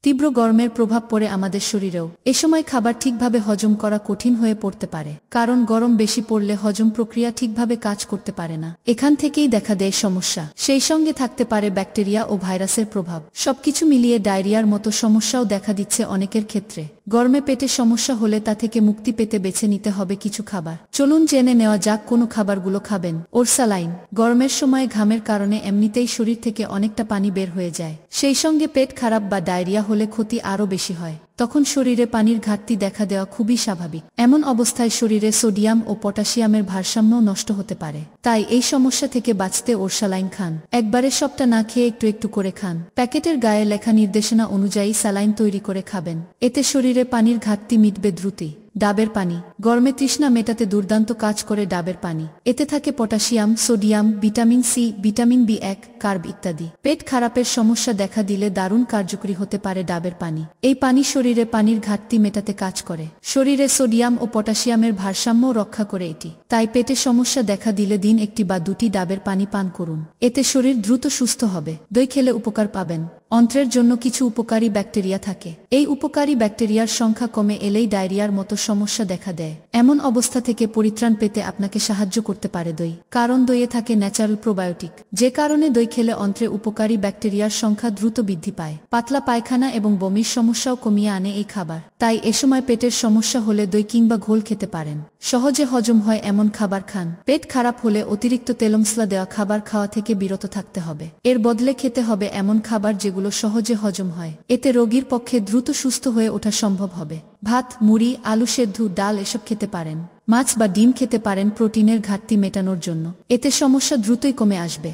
তীব্র গরমের প্রভাব পড়ে আমাদের শরীরেও। এ সময় খাবার ঠিকভাবে হজম করা কঠিন হয়ে পড়তে পারে, কারণ গরম বেশি পড়লে হজম প্রক্রিয়া ঠিকভাবে কাজ করতে পারে না। এখান থেকেই দেখা দেয় সমস্যা। সেই সঙ্গে থাকতে পারে ব্যাকটেরিয়া ও ভাইরাসের প্রভাব। সবকিছু মিলিয়ে ডায়রিয়ার মতো সমস্যাও দেখা দিচ্ছে অনেকের ক্ষেত্রে। গরমে পেটে সমস্যা হলে তা থেকে মুক্তি পেতে বেছে নিতে হবে কিছু খাবার। চলুন জেনে নেওয়া যাক কোন খাবারগুলো খাবেন। ওরসালাইন। গরমের সময় ঘামের কারণে এমনিতেই শরীর থেকে অনেকটা পানি বের হয়ে যায়। সেই সঙ্গে পেট খারাপ বা ডায়রিয়া হলে ক্ষতি আরও বেশি হয়। তখন শরীরে পানির ঘাটতি দেখা দেওয়া খুবই স্বাভাবিক। এমন অবস্থায় শরীরে সোডিয়াম ও পটাশিয়ামের ভারসাম্য নষ্ট হতে পারে। তাই এই সমস্যা থেকে বাঁচতে ওরসালাইন খান। একবারে সবটা না খেয়ে একটু একটু করে খান। প্যাকেটের গায়ে লেখা নির্দেশনা অনুযায়ী স্যালাইন তৈরি করে খাবেন। এতে শরীরে পানির ঘাটতি মিটবে দ্রুতই। ডাবের পানি। গরমে তৃষ্ণা মেটাতে দুর্দান্ত কাজ করে ডাবের পানি। এতে থাকে potassium, sodium, vitamin C, vitamin বি1, কার্ব ইত্যাদি। পেট খারাপের সমস্যা দেখা দিলে দারুণ কার্যকরী হতে পারে ডাবের পানি। এই পানি শরীরে পানির ঘাটতি মেটাতে কাজ করে। শরীরে সোডিয়াম ও পটাশিয়ামের ভারসাম্য রক্ষা করে এটি। তাই পেটে সমস্যা দেখা দিলে দিন একটি বা দুটি ডাবের পানি পান করুন। এতে শরীর দ্রুত সুস্থ হবে। দই খেলে উপকার পাবেন। অন্ত্রের জন্য কিছু উপকারী ব্যাকটেরিয়া থাকে। এই উপকারী ব্যাকটেরিয়ার সংখ্যা কমে এলেই ডায়রিয়ার মতো সমস্যা দেখা দেয়। এমন অবস্থা থেকে পরিত্রাণ পেতে আপনাকে সাহায্য করতে পারে দই। কারণ দইয়ে থাকে ন্যাচারাল প্রোবায়োটিক, যে কারণে দই খেলে অন্ত্রে উপকারী ব্যাকটেরিয়ার সংখ্যা দ্রুত বৃদ্ধি পায়। পাতলা পায়খানা এবং বমির সমস্যাও কমিয়ে আনে এই খাবার। তাই এ সময় পেটের সমস্যা হলে দই কিংবা ঘোল খেতে পারেন। সহজে হজম হয় এমন খাবার খান। পেট খারাপ হলে অতিরিক্ত তেলমসলা দেওয়া খাবার খাওয়া থেকে বিরত থাকতে হবে। এর বদলে খেতে হবে এমন খাবার যেগুলো সহজে হজম হয়। এতে রোগীর পক্ষে দ্রুত সুস্থ হয়ে ওঠা সম্ভব হবে। ভাত, মুড়ি, আলু সেদ্ধ, ডাল এসব খেতে পারেন। মাছ বা ডিম খেতে পারেন প্রোটিনের ঘাটতি মেটানোর জন্য। এতে সমস্যা দ্রুতই কমে আসবে।